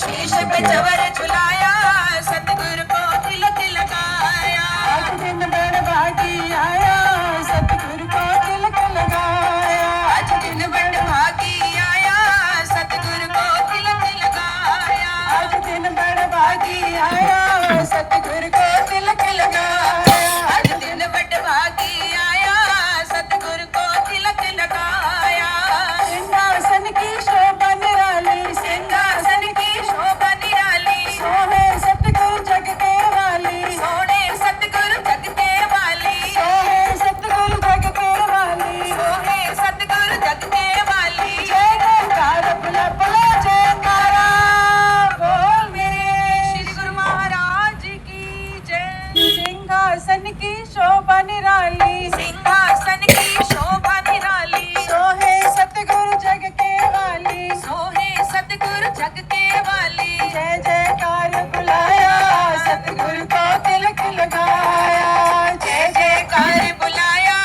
शीश पे चवर झुलाया, सतगुरु को तिलक लगाया। आज दिन बड़ भागी आया, सतगुरु को तिलक लगाया। आज दिन बड़ भागी आया, सतगुरु को तिलक लगाया। आज दिन बड़ भागी आया, सतगुरु को तिलक लगाया। आज दिन बड़ भागी आया, सतगुरु को तिलक लगाया। सिंहासन की शोभा निराली, सिंहासन की शोभा निराली, सोहे सतगुरु जग के वाली, सोने सतगुरु जग के वाली, सोहे सतगुरु जग के वाली। सोहे सतगुरु जग के वाली। जय जयकार बुला बुला जयकारा, बोल मेरे श्री गुरु महाराज की जय। सिंहासन की शोभा निराली, सिंहासन की शोभा निराली, सोहे सतगुरु जग के वाली। सोहे सतगुरु जग के वाली। जय जयकार बुलाया, सतगुरु को तिलक लगाया। जय जयकार बुलाया,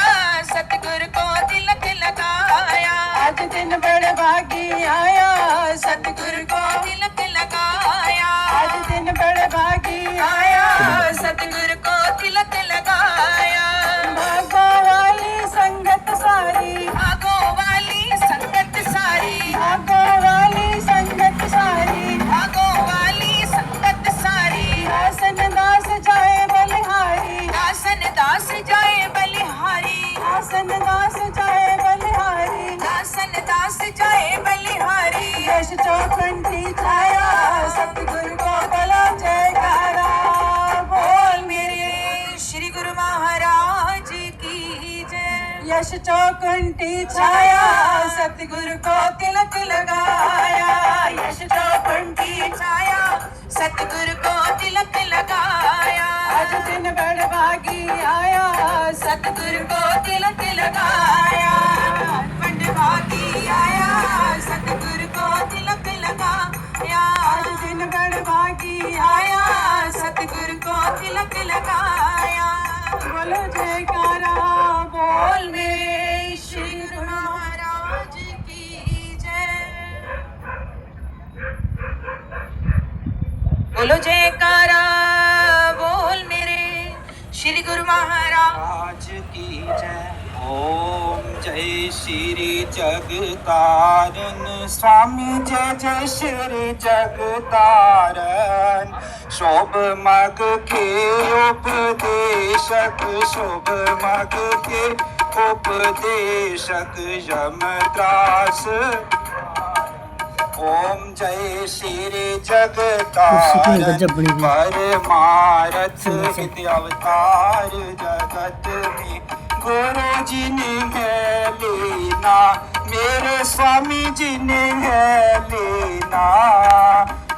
सतगुरु को तिलक लगाया। आज दिन बड़ भागी आया, सतगुरु को तिलक लगाया। आज दिन बड़ भागी आया। सतगुरु को तिलक लगाया। भागो वाली संगत सारी, भागो वाली संगत सारी, भागो वाली संगत सारी। भागो वाली संगत सारी। दासन दास जाए बलिहारी, दासन दास जाए बलिहारी, दासन दास जाए बलिहारी। दासन दास जाए बलिहारी। यश चौखंडी छाया, सतगुरु को बोलो जयकारा, बोल मेरे श्री गुरु महाराज की जय। यश चौखंडी छाया, सतगुरु को तिलक लगाया। यश चौखंडी छाया, सतगुरु को तिलक लगाया। आज दिन बड़ भागी आया, सतगुरु को तिलक लगाया। बड़ भागी आया, सतगुरु को तिलक लगाया। आज दिन बड़ भागी आया, सतगुरु को तिलक लगाया। बोलो जयकारा, बोल मेरे श्री गुरु महाराज की जय। बोलो जयकारा, बोल मेरे श्री गुरु महाराज की जय। ओम जय श्री जगतारण स्वामी, जय जय श्री जगतारण। शोभ मग के उपदेशक, शोभ मग के उपदेशक यमत्रास। ओम जय श्री जगतारण परमारथ हित अवतार जगत में। गुरु जी ने है लेना, मेरे स्वामी जी ने है लेना।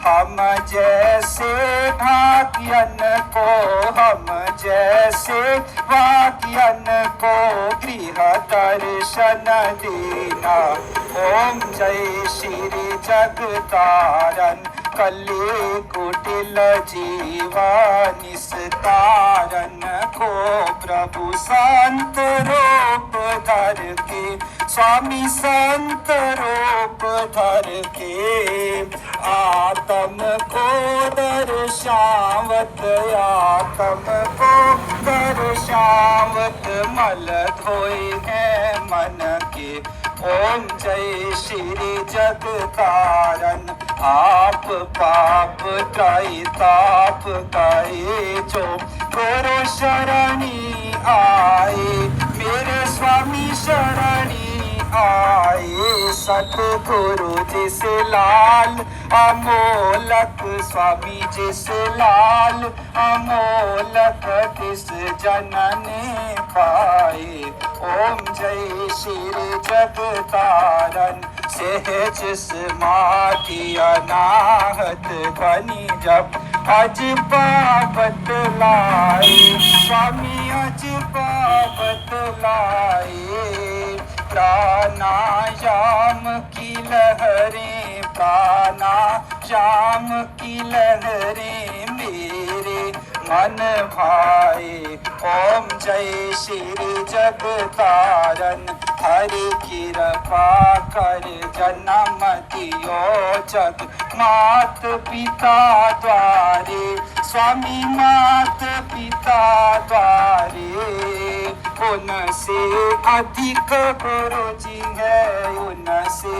हम जैसे भाग्यन को, हम जैसे भाग्यन को गृह दर्शन देना। ओम जय श्री जगतारण कले कुटिल जीवा निस्तारण को। प्रभु संत रूप धर के, स्वामी संत रूप धर के। आत्म को दर्शावत, आत्म को दर्शावत मल धोए हैं मन के। ओम जय श्री जगतारण आप पाप त्राई ताप गाए। जो गुरु शरणी आए, मेरे स्वामी शरणी आए। सतगुरु जिस लाल अमोलक, स्वामी जिस लाल अमोलक तिस जनने पाए। ओम जय श्री जगतारण सहज समाधि अनाहत बनी जब अज पावत लाए। स्वामी अज पावत लाए। प्राणायाम की लहरें, प्राणायाम की लहरें मेरे मन भाए। ओम जय श्री जगतारण हरि कृपा कर जन्म दियो जग मात पिता द्वारे स्वामी मात पिता द्वारे उनसे अधिक गुरु जी है उनसे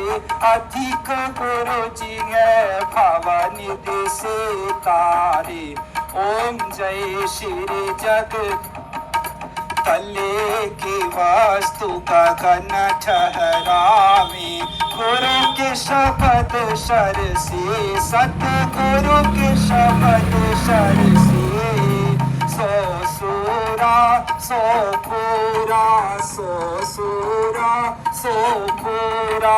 अधिक गुरु जी है भवनिधि से तारे ओम जय श्री जग तले की वस्तु गगन ठहरावे गुरु के शब्द शर से सतगुरु के शब्द शर से सो सूरा सो पूरा सो सूरा सो पूरा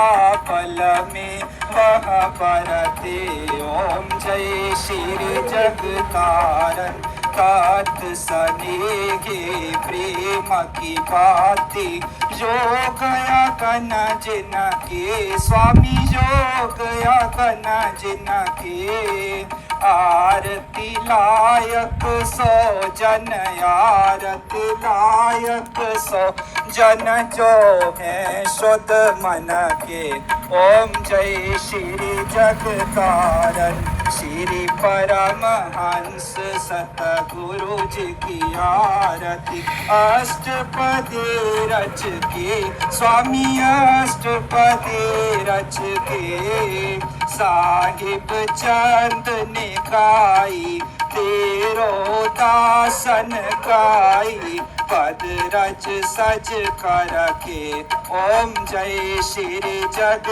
पल में वह परते ओम जय श्री जगतारण कात सनेगे प्रेम की बाती जो गया कन जिन के स्वामी जो गया कन जिन के आरती लायक सो जन आरती लायक सो जन जो है शुद्ध मन के ओम जय श्री जगतारण श्री परमहंस सतगुरु जी की आरती अष्टपदी रच के स्वामी अष्टपदी रच के साहिब चंद ने गाई तेरो दासन गाई पद रच सज कर के ओम जय श्री जग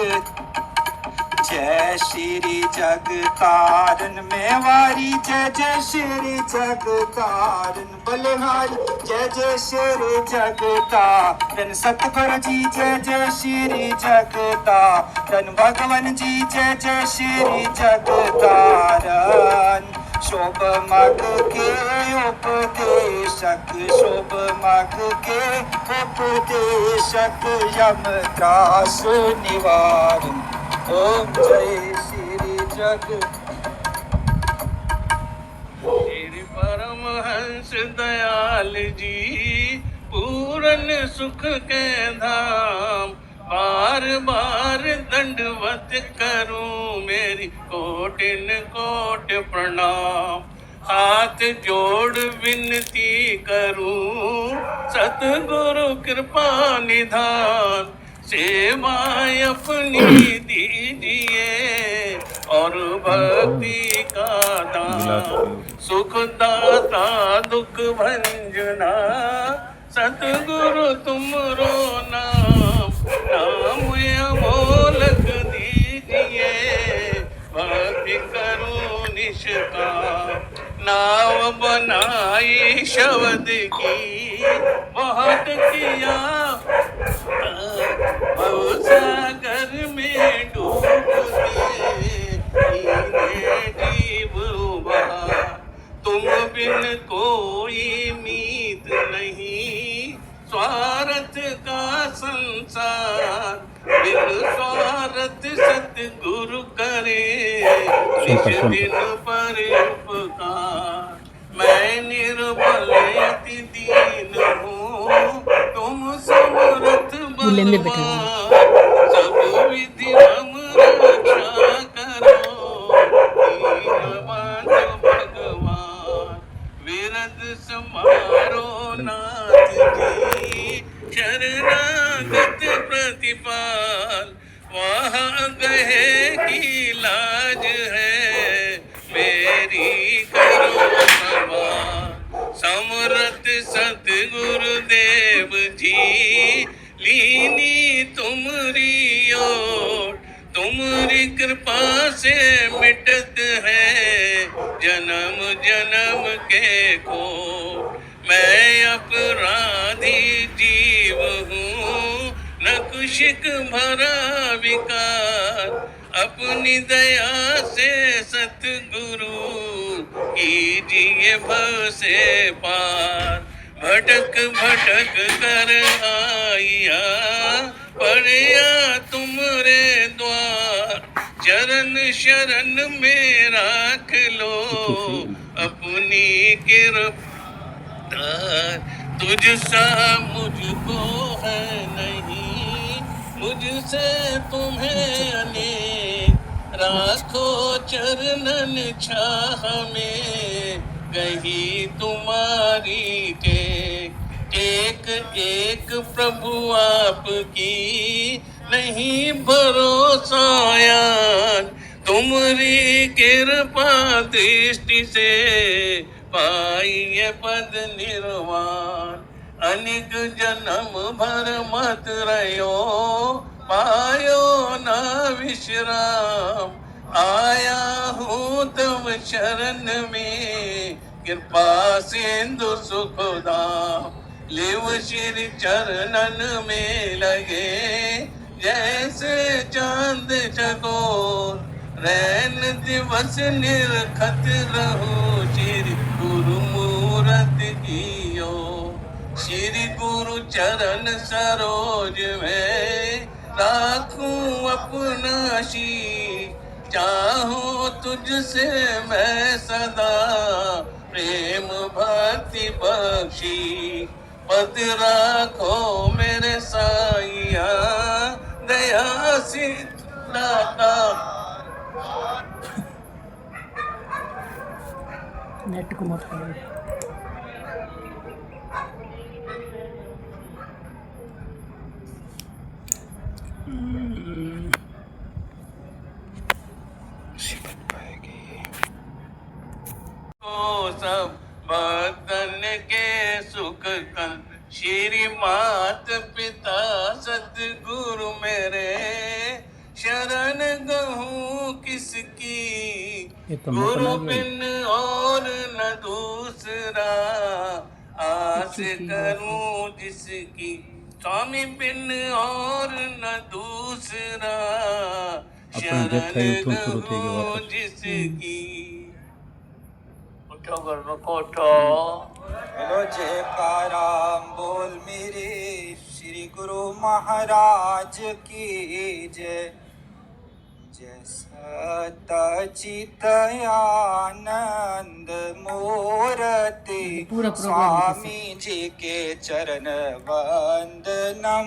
जय श्री जगतारण मेवारी जय जय श्री जगतारण बलिहारी जय जय श्री जगतारण सतगुरु जी जय जय श्री जगतारण भगवान जी जय जय श्री जगतारण शोभ मग के उपदेशक शोभ मग के उपदेशक यम त्रास निवारण ओम जय श्री जग श्री परमहंस दयाल जी पूरन सुख के धाम बार बार दंडवत करूं मेरी कोटिन कोट प्रणाम हाथ जोड़ विनती करूं सतगुरु कृपा निधान सेवाएं अपनी दीजिए और भक्ति का दान सुख दाता दुख भंजना सतगुरु तुमरो नाम नाम अमोलक दीजिए भक्ति करूं निष्काम नाव बनाई शब्द की बहुत किया सागर में डूबते जीव तुम बिन कोई मीत नहीं स्वार्थ का संसार बिन स्वार्थ सतगुरु करे निज दिन पर उपकार मैं निर्बल अति दीन हूँ तुम समर्थ बलवान सब विधि हम रक्षा करो दीनवान भगवान विरद समारो नाथ जी शरणागत प्रतिपाल वहाँ गए की लाज है मेरी करो सवार समर्थ सतगुरुदेव जी लीनी तुमरी ओर तुमरी कृपा से मिटत है जन्म जन्म के को मैं अपराधी जीव हूँ न कुशिक भरा विकार अपनी दया से सतगुरु कीजिए भव से पार भटक भटक कर आया पड़या तुमरे द्वार चरण शरण में राख लो अपनी गिरफ्तार तुझ सा मुझको है नहीं मुझसे तुम्हें अनेक राखो चरणन छाह में, कही तुम्हारी टेक एक प्रभु आपकी नहीं भरोसा यार, तुम्हारी कृपा दृष्टि से पाइए पद निर्वाण, अनेक जन्म भर मत रहो पायो ना विश्राम, आया हूँ तब शरण में कृपा सिंधु सुखदाम, लिव श्री चरणन में लगे जैसे चांद चकोर, रैन दिवस निरखत रहो श्री गुरु मूरत कियो, श्री गुरु चरण सरोज में राखूं अपना शीश, चाहूं तुझसे मैं सदा प्रेम भक्ति बख्शी, पद राखो मेरे साईया दया सिद्ध दाता। नेट को मत करो। सब भक्तन के सुख कल, श्री मात पिता सतगुरु मेरे शरण गहूँ किसकी, गुरु बिन और न दूसरा आस करूं जिसकी, स्वामी बिन और न दूसरा शरण गहूँ जिसकी। उठो गर्व कोठो बोलो जयकारा बोल मेरे श्री गुरु महाराज की जय। जय सच्चित आनंद मूर्ति स्वामी जी के चरण वंदनम,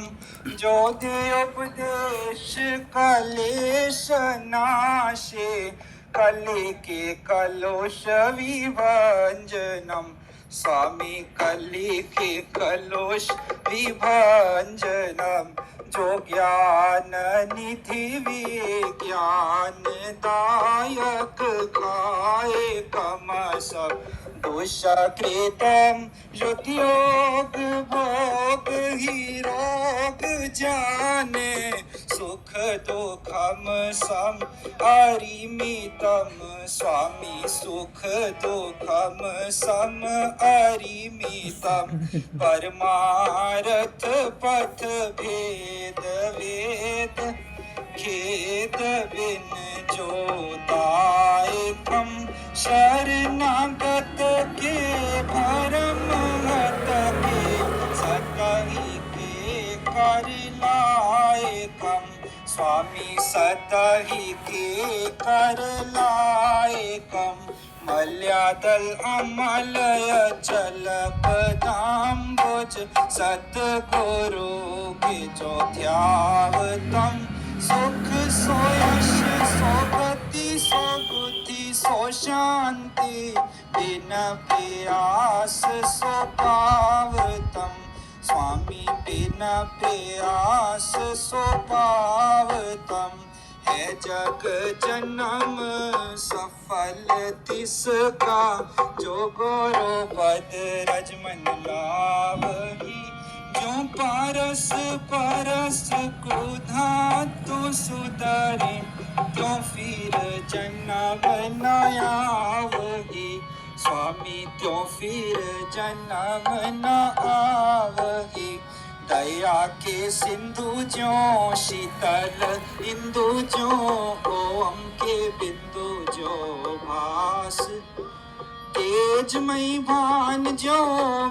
जो दे उपदेश कलेश नाशे, कली के कलोश विभंजनम, स्वामी कली के कलोश विभंजनम, जो ज्ञान निधि विज्ञान दायक खाए कमस, दुष्कृतम ज्योतियोग भोग ही रोग जाने, सुख दुखम सम अरिमितम, स्वामी सुख दुखम सम अरिमितम, परमार्थ पथ भेद वेद, खेद बिन जो दायकम, शरणागत के भरम हत के, सतहि के कर लायकम, स्वामी सतहि के कर लायकम, मल्यादल अमलय चल पदाम्बुज, सतगुरु के जो ध्यावतम, सुख सो यश सो गति सो बुद्धि सो शांति, बिन प्रयास सो पावतम, स्वामी बिन प्रयास सो पावतम, है जग जन्म सफल तिसका, जो गोरो पद रजमन लावही, जो पारस परस क्रोधा तो सुधारे, क्यों फिर जन्म नयावही, स्वामी क्यों फिर जन्म न आवही, दया के सिंधु जो शीतल इंदु जो, ओम के बिंदु जो भास, तेजमयी भान जो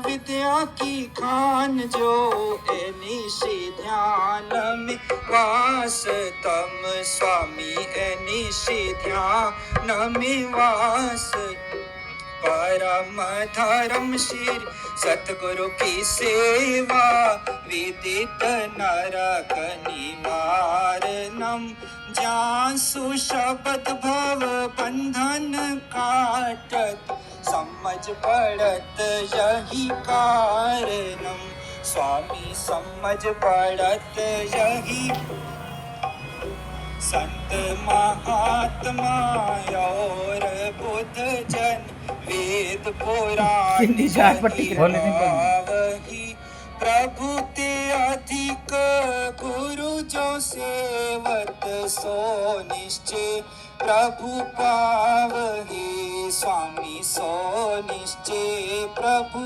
विद्या की खान जो, निशि ध्यान में वास तम, स्वामी निशि ध्यान में वास, परम धर्म श्री सतगुरु की सेवा विदित नरक निवारणम जासु शब्द भव बंधन काटत समझ पड़त यही कारणम स्वामी समझ पड़त यही संत महात्मा और बुद्ध जन वेद पुराण हिंदी से आठ पट्टी की बोले नहीं वही प्रभु ते अधिक गुरु जो सेवत सो निश्चय प्रभु पावहि स्वामी सो निश्चय प्रभु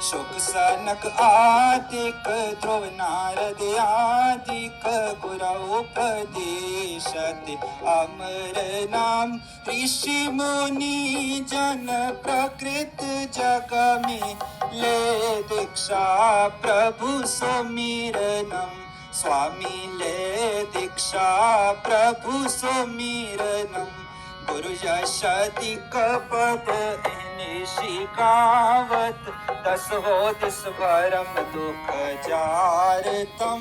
शुक सनक आदिक ध्रुव नारद आदिक गुरु उपदेशत अमर नाम ऋषि मुनि जन प्रकृत जग में ले दीक्षा प्रभु सुमिरनम स्वामी ले दीक्षा प्रभु सुमिरनम गुरु यशदिक पद निशिकावत दस हो दिस भरम दुख जारतम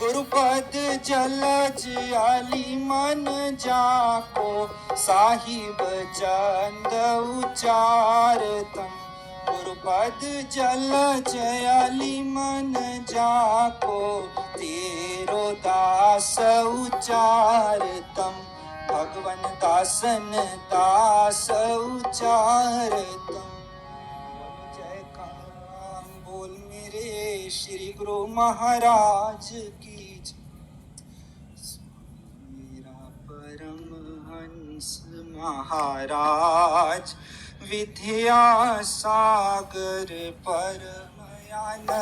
गुरुपद जलज आली मन जाको साहिब चंद उचारतम गुरुपद जलज आली मन जाको तेरो दास उचारतम भगवन दासन दास उचारतम जय काम बोल मेरे श्री गुरु महाराज की जय। मेरा परम हंस महाराज विद्या सागर परमयानंद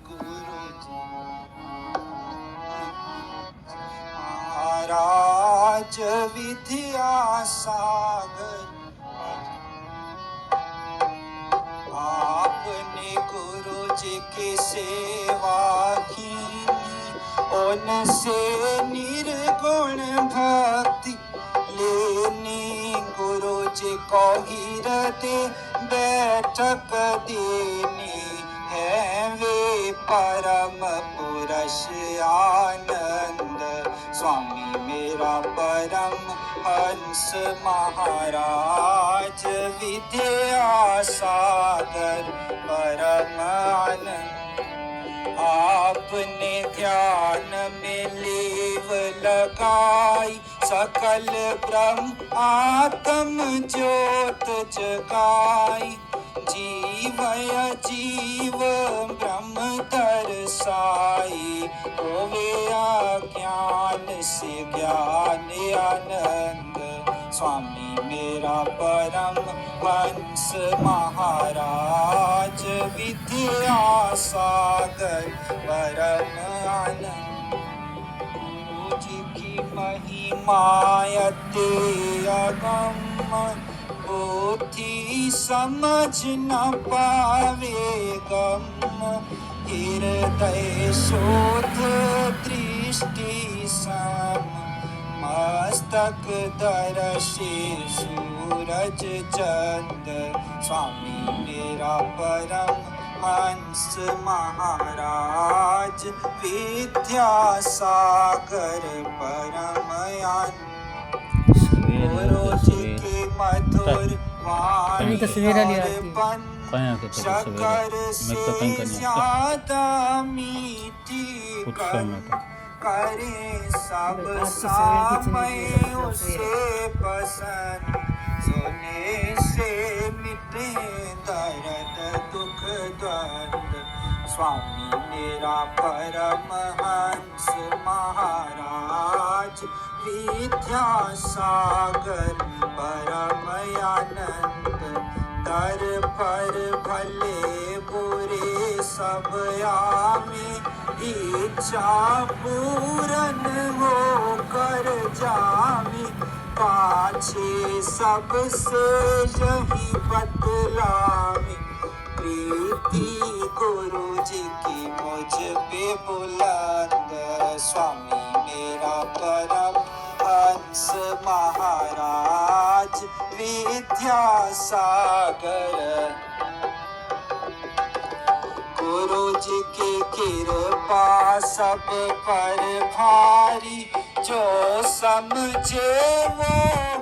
गुरु जी महाराज विद्या सागर आपने गुरु जी की सेवा की उनसे निर्गुण भक्ति लेनी गुरु जी को हृदय बैठक देनी है वे परम पुरुष आनंद स्वामी मेरा परम हंस महाराज विद्या सागर परम आनंद आपने ध्यान में लीव लगाई सकल ब्रह्म आत्म ज्योत जगाई जीवय जीव ब्रह्म दर्शाई होवे अज्ञान से ज्ञान आनंद स्वामी मेरा परम हंस महाराज विद्या सागर परम आनंद गुरु जी की महिमा अति अगम बुद्धि समझ न पावे गम हृदय शोध दृष्टि सम मस्तक दर्शे सूरज चंद स्वामी मेरा परम हंस महाराज विद्या सागर परमयान गुरु जी की मधुर वाणी अर्पण शकर से ज्यादा मीठी करे सब सामय उसे पसंद सुने से मिटे दर्द दुख द्वंद स्वामी मेरा परम हंस महाराज विद्या सागर परम आनंद दर पर भले बुरे सब आवे इच्छा पूरन हो कर जामी पाछे सबसे यही बतलामी प्रीति गुरु जी की मुझ पे बुलंद स्वामी मेरा परम हंस महाराज विद्यासागर। गुरु जी की कृपा सब पर भारी, जो समझे वो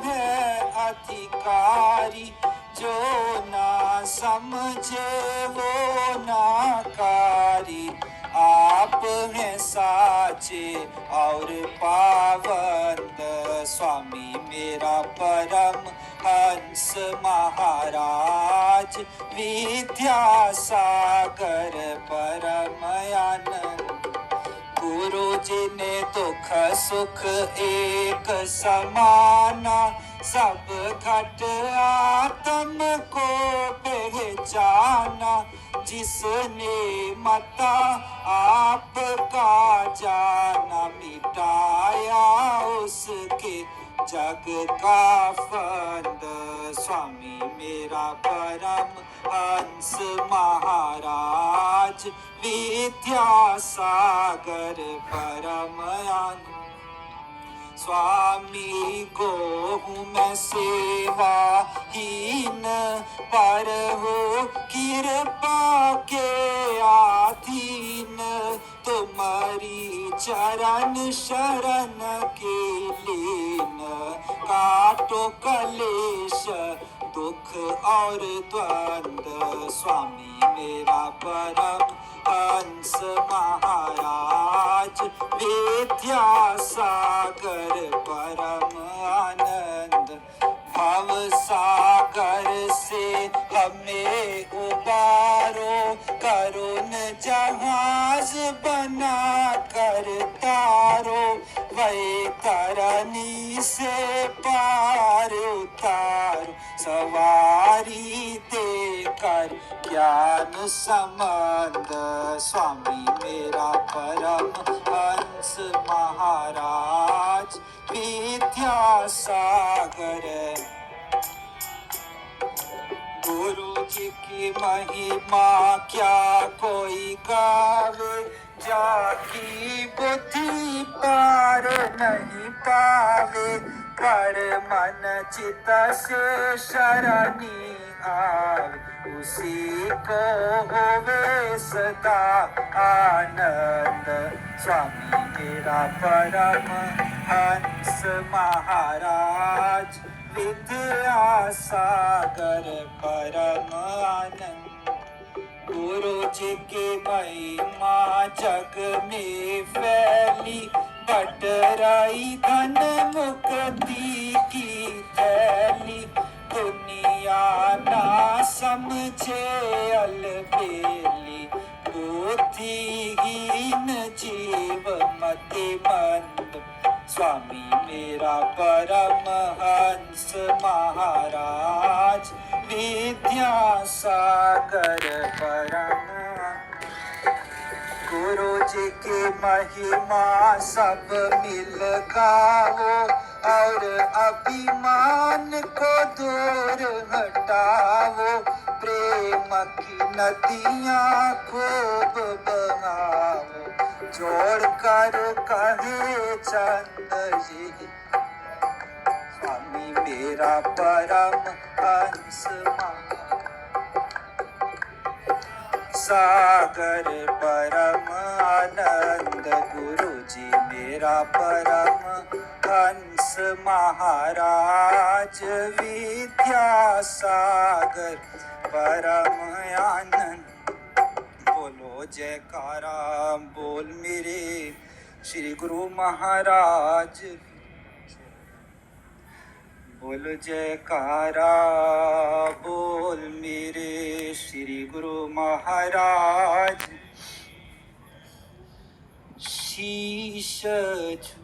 है अधिकारी, जो ना समझे वो नाकारी। आप हैं साचे और पावंत, स्वामी मेरा परम हंस महाराज, विद्यासागर परमयानंद। गुरु जी ने दुख सुख एक समाना, सब घट आत्म को पहचाना। जिसने मता आपका जाना, मिटाया उसके जग का फंद। स्वामी मेरा परम हंस महाराज, विद्यासागर परमयानंद। स्वामी को हूँ मैं सेवाहीन, पर हो कृपा के अधीन। तुम्हारी चरण शरण के लीन, काटो कलेश दुख और द्वंद्व। स्वामी मेरा परम हंस महाराज, विद्यासागर परम आनंद। भव सागर से हमें उबारो, करुण जहाज बना कर तारो। वैतरणी से पार उतारो, सवारी देकर ज्ञान संबंध। स्वामी मेरा परम हंस महाराज, विद्यासागर। गुरु जी की महिमा क्या कोई गावे, जाकी बुद्धि पार नहीं पावे। कर मन चित से शरणी आवे, उसी को होवे सदा आनंद। स्वामी मेरा परम हंस महाराज, विद्यासागर परम आनंद। गुरु जी की महिमा जग में फैली, बटराई धन मुक्ति की थैली। दुनिया ना समझे अलबेली, बुद्धिहीन जीव मतिमंद। स्वामी मेरा परम हंस महाराज, विद्यासागर परम। गुरु जी की महिमा सब मिल गाओ, और अभिमान को दूर हटाओ। प्रेम की नदियाँ खूब बहाओ, जोड़ कर कहे चंद जी। स्वामी मेरा परम हंस सागर परम आनंद। गुरु जी मेरा परम हंस महाराज, विद्यासागर परम आनंद। बोलो जयकारा बोल मेरे श्री गुरु महाराज, बोल जयकारा बोल मेरे श्री गुरु महाराज। शीश झु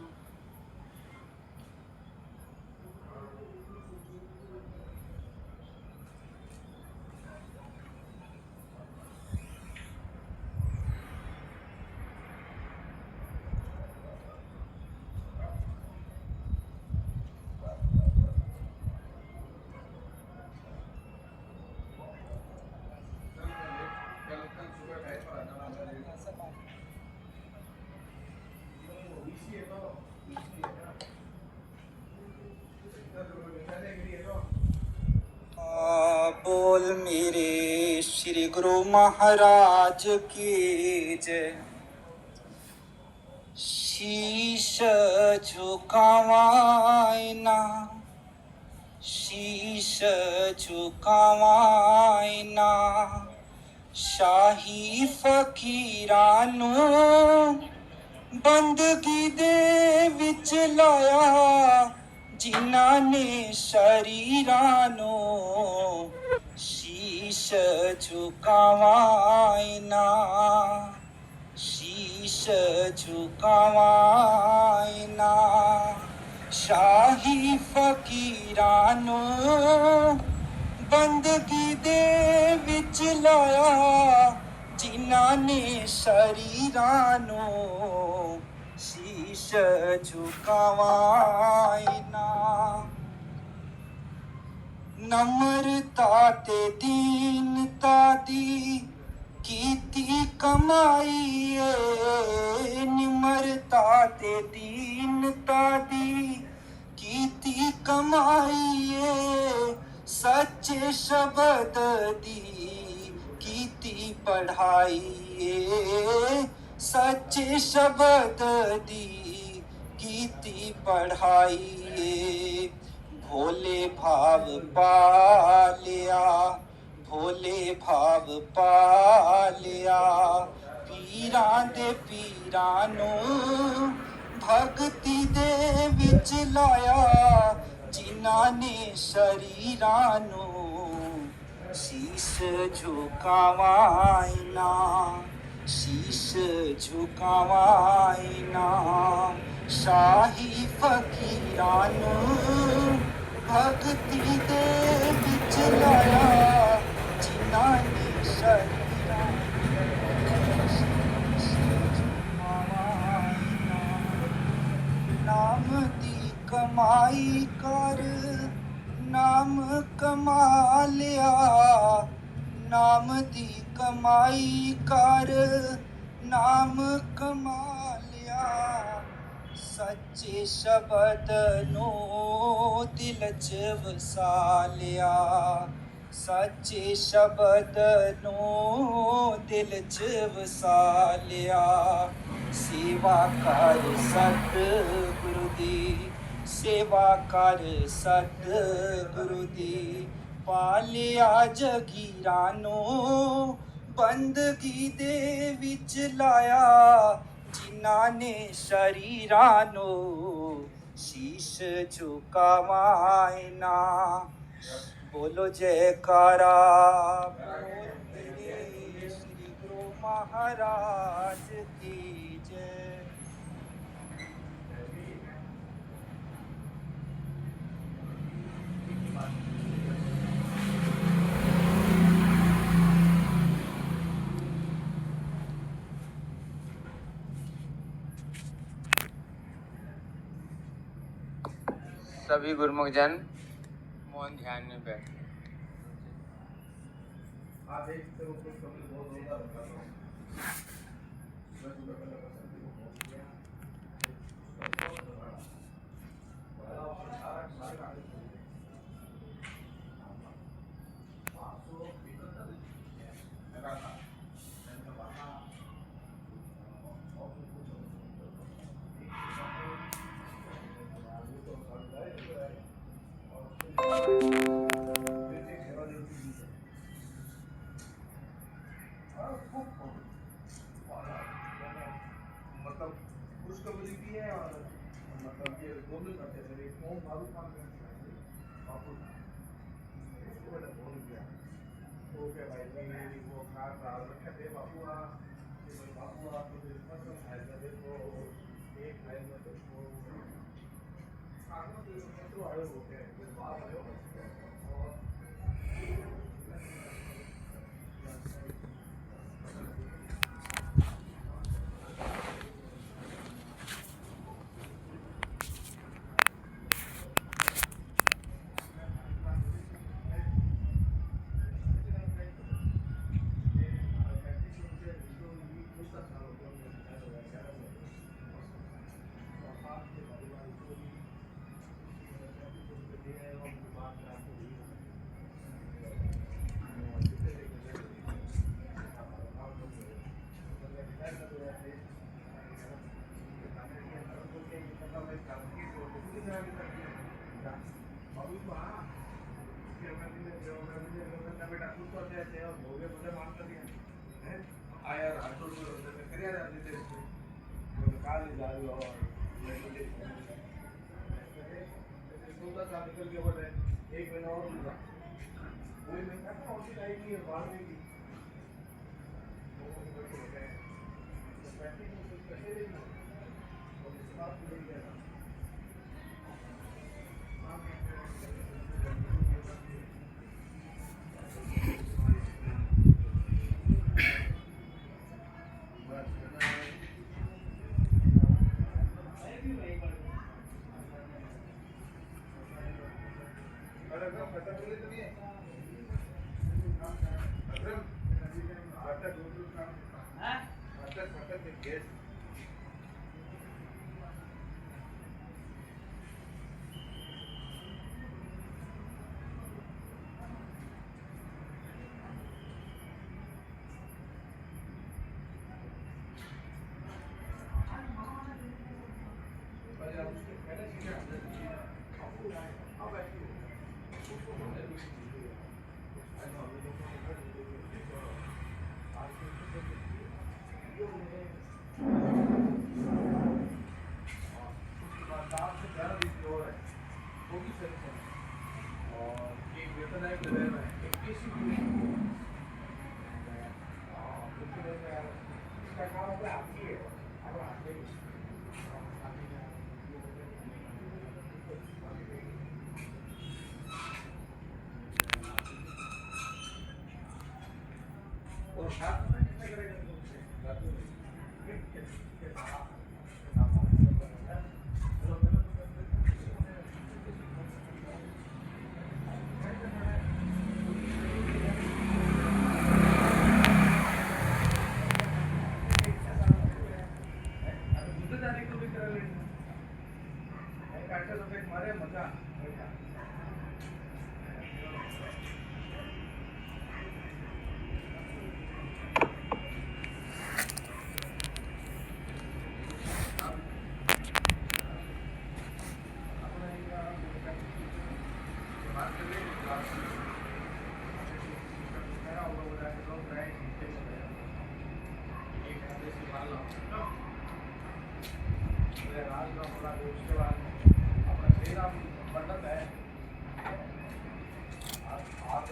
Ito, बोल मेरे श्री गुरु महाराज की जय। शीश झुकावाय ना, शीश झुकावाय ना, शाही फकीਰਾਂ ਨੂੰ ਬੰਦਗੀ ਦੇ ਵਿੱਚ ਲਾਇਆ, ਜਿਨ੍ਹਾਂ ਨੇ ਸ਼ਰੀਰਾਂ ਨੂੰ ਸ਼ੀਸ਼ ਝੁਕਾਵਾਏ ਨਾ, ਸ਼ੀਸ਼ ਝੁਕਾਵਾਏ ਨਾ, ਸ਼ਾਹੀ ਫਕੀਰਾਂ ਨੂੰ ਬੰਦਗੀ ਦੇ ਵਿੱਚ ਲਾਇਆ, ਜਿਨ੍ਹਾਂ ਨੇ ਸ਼ਰੀਰਾਂ ਨੂੰ ਸ਼ੀਸ਼ ਝੁਕਾਵਾਏ ਨਾ। ਨਮਰਤਾ ਤੇ ਦੀਨਤਾ ਦੀ ਕੀਤੀ ਕਮਾਈ ਏ, ਨਿਮਰਤਾ ਤੇ ਦੀਨਤਾ ਦੀ ਕੀਤੀ ਕਮਾਈ ਏ, ਸੱਚੇ ਸ਼ਬਦ ਦੀ ਕੀਤੀ ਪੜ੍ਹਾਈ ਏ, ਸੱਚੇ ਸ਼ਬਦ ਦੀ ਕੀਤੀ ਪੜ੍ਹਾਈ ਏ। ਭੋਲੇ ਭਾਵ ਪਾਲਿਆ, ਭੋਲੇ ਭਾਵ ਪਾਲਿਆ, ਪੀਰਾਂ ਦੇ ਪੀਰਾਂ ਨੂੰ ਭਗਤੀ ਦੇ ਵਿੱਚ ਲਾਇਆ, ਜਿਨ੍ਹਾਂ ਨੇ ਸ਼ਰੀਰਾਂ ਨੂੰ ਸ਼ੀਸ਼ ਝੁਕਾਵਾਏ ਨਾ, ਸ਼ੀਸ਼ ਝੁਕਾਵਾਏ ਨਾ, ਸ਼ਾਹੀ ਫਕੀਰਾਂ ਨੂੰ ਭਗਤੀ ਦੇ ਵਿੱਚ ਲਾਇਆ, ਜਿਨ੍ਹਾਂ ਨੇ ਸ਼ਰੀਰਾਂ ਨਾਮ ਦੀ ਕਮਾਈ ਕਰ, ਨਾਮ ਕਮਾ ਲਿਆ, ਨਾਮ ਦੀ ਕਮਾਈ ਕਰ, ਨਾਮ ਕਮਾ ਲਿਆ, ਸੱਚੇ ਸ਼ਬਦ ਨੂੰ ਦਿਲ 'ਚ ਵਸਾ ਲਿਆ, ਸੱਚੇ ਸ਼ਬਦ ਨੂੰ ਦਿਲ 'ਚ ਵਸਾ ਲਿਆ। ਸੇਵਾ ਕਰ ਸਤਿਗੁਰੂ ਦੀ, ਸੇਵਾ ਕਰ ਸਤਿਗੁਰੂ ਦੀ, ਪਾਲਿਆ ਜਗੀਰਾਂ ਨੂੰ ਬੰਦਗੀ ਦੇ ਵਿੱਚ ਲਾਇਆ, ਜਿਨ੍ਹਾਂ ਨੇ ਸ਼ਰੀਰਾਂ ਨੂੰ ਸ਼ੀਸ਼ ਝੁਕਾਵਾਏ ਨਾ। ਬੋਲੋ ਜੈਕਾਰਾ, ਬੋਲ ਮੇਰੇ ਸ਼੍ਰੀ ਗੁਰੂ ਮਹਾਰਾਜ ਕੀ ਜੈ। सभी गुरुमुख जन मौन ध्यान में बैठे। मतलब खुशखबरी भी है और मतलब ये दोनों करते थे। एक ओम बाबू काम करते थे बापू इसको मैंने बोल दिया तो क्या भाई मेरी वो खास रात रखे थे बापू बापू आप तो मतलब खाए थे तो एक खाए में तो खाना तो आए होते हैं फिर बाहर आए और तो थे और भोगे बोले मान कर दिया हैं आया राठौर को करिया रे अभी तेरे को काल जा रही हो सोलह साल निकल के बोले एक महीना और होगा कोई महीना का उसी टाइम की बात में की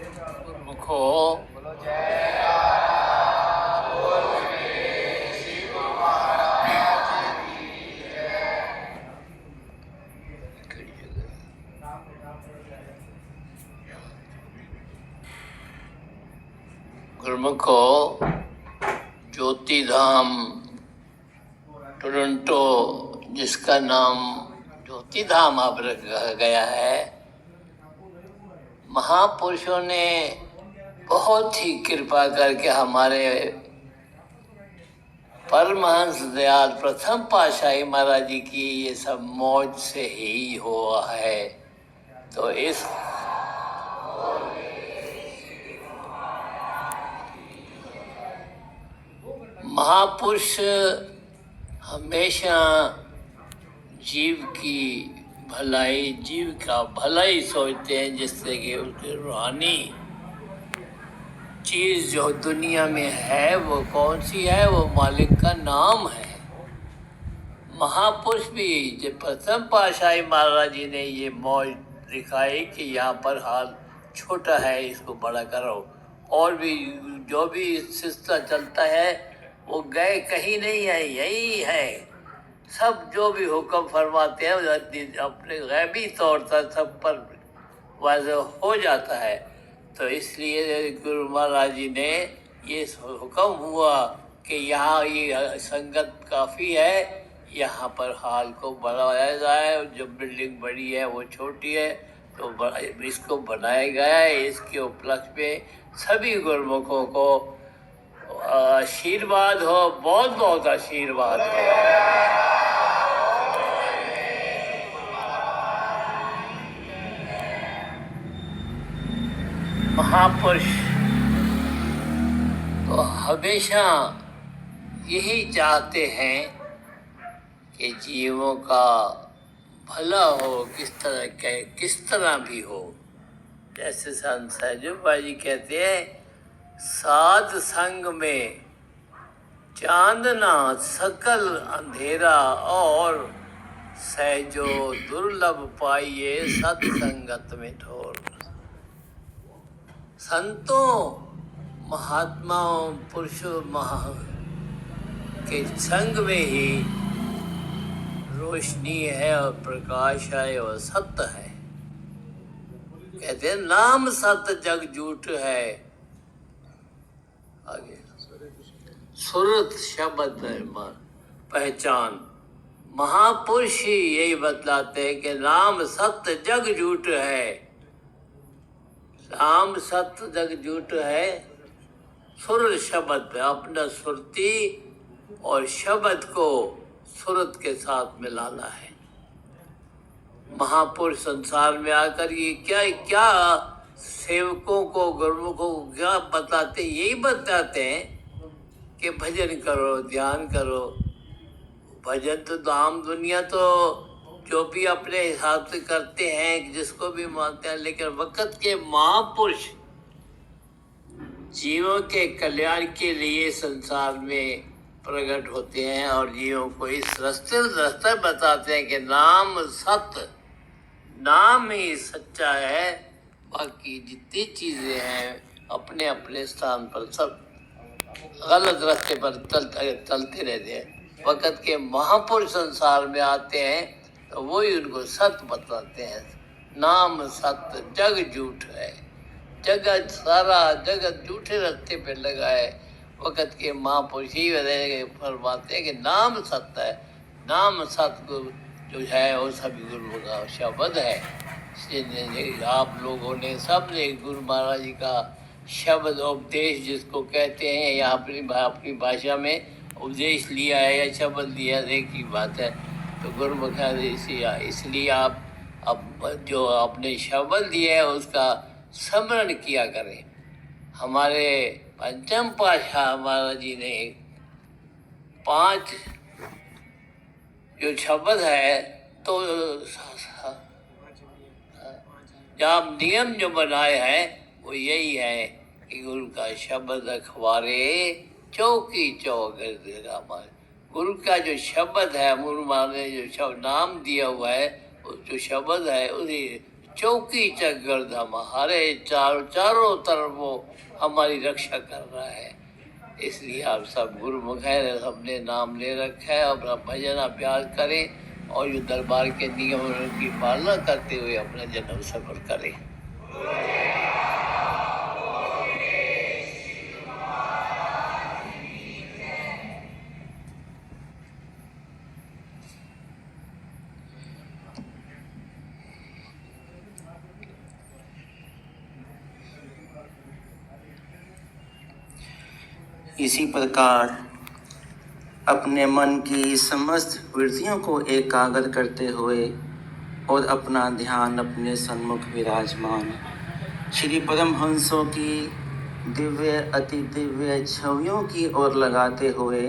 गुरुमुखो गुरुमुखो ज्योति धाम टोरंटो जिसका नाम ज्योति धाम अब रखा गया है, महापुरुषों ने बहुत ही कृपा करके हमारे परमहंस दयाल प्रथम पातशाही महाराज जी की ये सब मौज से ही हुआ है। तो इस महापुरुष हमेशा जीव की भलाई, जीव का भलाई सोचते हैं, जिससे कि उसकी रूहानी चीज़ जो दुनिया में है वो कौन सी है, वो मालिक का नाम है। महापुरुष भी जब प्रथम पातशाही महाराज जी ने ये मौज दिखाई कि यहाँ पर हाल छोटा है, इसको बड़ा करो, और भी जो भी सिलसिला चलता है वो गए कहीं नहीं है, यही है। सब जो भी हुक्म फरमाते हैं अपने गैबी तौर पर सब पर वाज़ह हो जाता है। तो इसलिए गुरु महाराज जी ने ये हुक्म हुआ कि यहाँ ये संगत काफ़ी है, यहाँ पर हाल को बढ़ाया जाए। जो बिल्डिंग बड़ी है वो छोटी है, तो इसको बनाया गया है। इसके उपलक्ष्य में सभी गुरुमुखों को आशीर्वाद हो, बहुत बहुत आशीर्वाद हो। महापुरुष तो हमेशा यही चाहते हैं कि जीवों का भला हो, किस तरह भी हो। जैसे संत सहजोबाई जी कहते हैं, साध संग में चांदना सकल अंधेरा और सहजो दुर्लभ पाइए सत्संगत में ठोर। संतों महात्माओं पुरुषों के संग में ही रोशनी है और प्रकाश है और सत्य है। कहते हैं नाम सत्य जग झूठ है। आगे सुरत शब्द है पहचान। महापुरुष ही यही बतलाते हैं कि नाम सत्य जग झूठ है। नाम सत्य जग झूठ है। सुर शब्द अपना सुरती और शब्द को सुरत के साथ मिलाना है। महापुरुष संसार में आकर ये क्या क्या सेवकों को गुरुमुखों को क्या बताते, यही बताते हैं कि भजन करो ध्यान करो। भजन तो आम दुनिया तो जो भी अपने हिसाब से करते हैं जिसको भी मानते हैं, लेकिन वक्त के महापुरुष जीवों के कल्याण के लिए संसार में प्रकट होते हैं और जीवों को इस रास्ते बताते हैं कि नाम सत्य, नाम ही सच्चा है। बाकी जितनी चीजें हैं अपने अपने स्थान पर सब गलत रास्ते पर चलते रहते हैं। वक्त के महापुरुष संसार में आते हैं तो वही उनको सत्य बताते हैं। नाम सत्य जग झूठ है। जगत सारा जगत झूठे रास्ते पे लगा है। वक्त के महापुरुष ही फरमाते हैं कि नाम सत्य है। नाम सत्य जो है वो सभी गुरु का शब्द है। आप लोगों ने सब ने गुरु महाराज जी का शब्द उपदेश जिसको कहते हैं या अपनी भाषा में उपदेश लिया है या शब्द लिया है, एक ही बात है। तो गुरुमुख इसलिए आप अब जो आपने शब्द दिया है उसका स्मरण किया करें। हमारे पंचम पातशाह महाराज जी ने 5 जो शब्द है तो जब नियम जो बनाए हैं वो यही है कि गुरु का शब्द अखबारे चौकी चौक। गुरु का जो शब्द है, गुरु महाराज ने जो शब्द नाम दिया हुआ है, जो शब्द है उसी चौकी चक हमारे चारों तरफ वो हमारी रक्षा कर रहा है। इसलिए आप सब गुरुमुख है, सबने नाम ले रखा है। अपना भजन अभ्यास करें और जो दरबार के नियमों की पालना करते हुए अपना जन्म सफल करें। इसी प्रकार अपने मन की समस्त वृत्तियों को एकाग्र करते हुए और अपना ध्यान अपने सन्मुख विराजमान श्री परमहंसों की दिव्य अति दिव्य छवियों की ओर लगाते हुए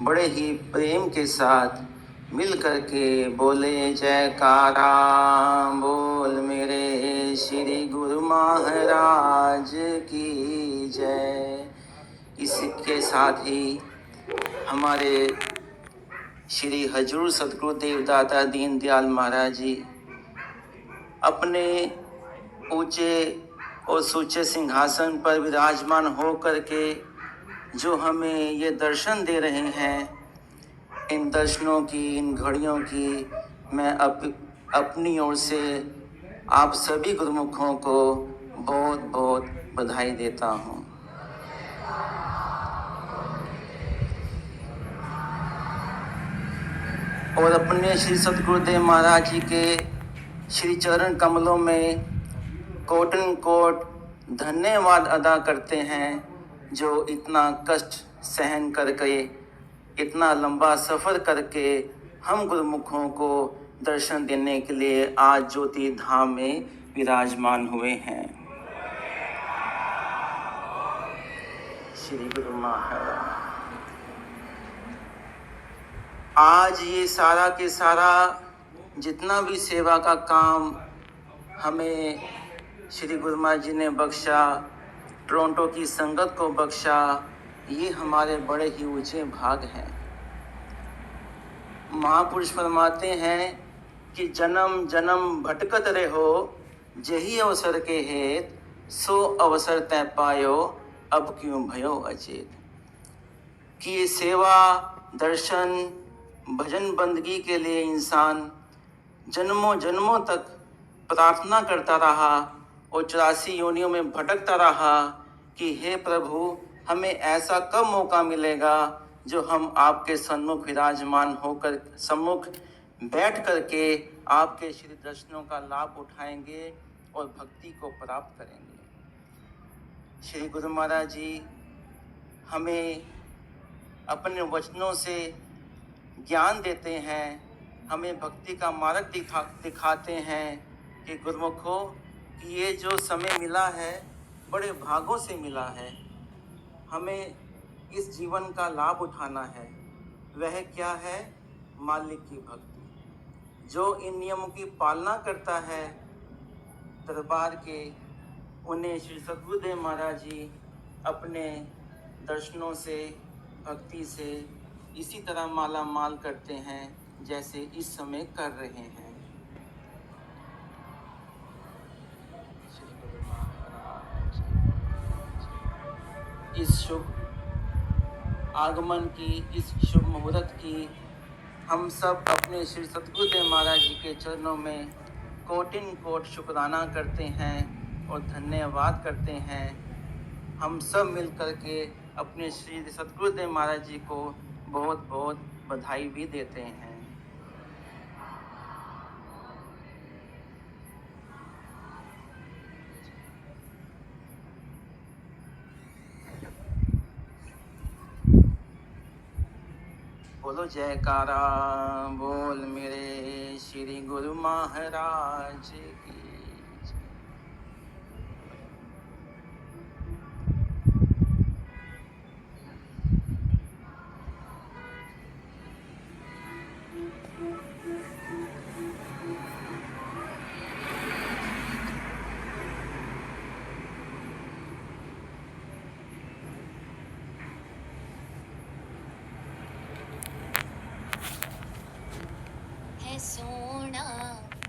बड़े ही प्रेम के साथ मिल करके बोले जयकारा बोल मेरे श्री गुरु महाराज की जय। इसके साथ ही हमारे श्री हजूर सतगुरु देवदाता दीन दयाल महाराज जी अपने ऊंचे और सूचे सिंहासन पर विराजमान हो करके जो हमें ये दर्शन दे रहे हैं, इन दर्शनों की, इन घड़ियों की मैं अपनी ओर से आप सभी गुरुमुखों को बहुत बहुत बधाई देता हूँ। और अपने श्री सतगुरुदेव महाराज जी के श्री चरण कमलों में कोटन कोट धन्यवाद अदा करते हैं, जो इतना कष्ट सहन करके इतना लंबा सफ़र करके हम गुरुमुखों को दर्शन देने के लिए आज ज्योति धाम में विराजमान हुए हैं। श्री गुरु महाराज आज ये सारा के सारा जितना भी सेवा का काम हमें श्री गुरु महाराज जी ने बख्शा, टोरंटो की संगत को बख्शा, ये हमारे बड़े ही ऊंचे भाग हैं। महापुरुष फरमाते हैं कि जन्म जन्म भटकत रहो, जही अवसर के हेत, सो अवसर तय पायो, अब क्यों भयो अचेत। कि ये सेवा, दर्शन, भजन बंदगी के लिए इंसान जन्मों जन्मों तक प्रार्थना करता रहा और 84 योनियों में भटकता रहा कि हे प्रभु, हमें ऐसा कब मौका मिलेगा जो हम आपके सन्मुख विराजमान होकर सम्मुख बैठ करके आपके श्री दर्शनों का लाभ उठाएंगे और भक्ति को प्राप्त करेंगे। श्री गुरु महाराज जी हमें अपने वचनों से ज्ञान देते हैं, हमें भक्ति का मार्ग दिखाते हैं कि गुरुमुखों, कि ये जो समय मिला है बड़े भागों से मिला है। हमें इस जीवन का लाभ उठाना है। वह क्या है? मालिक की भक्ति। जो इन नियमों की पालना करता है दरबार के, उन्हें श्री सद्गुरुदेव महाराज जी अपने दर्शनों से, भक्ति से इसी तरह माला माल करते हैं जैसे इस समय कर रहे हैं। इस शुभ आगमन की, इस शुभ मुहूर्त की हम सब अपने श्री सद्गुरुदेव महाराज जी के चरणों में कोटिन कोट शुक्राना करते हैं और धन्यवाद करते हैं। हम सब मिल कर के अपने श्री सद्गुरुदेव महाराज जी को बहुत बहुत बधाई भी देते हैं। बोलो जयकारा बोल मेरे श्री गुरु महाराज की। सोना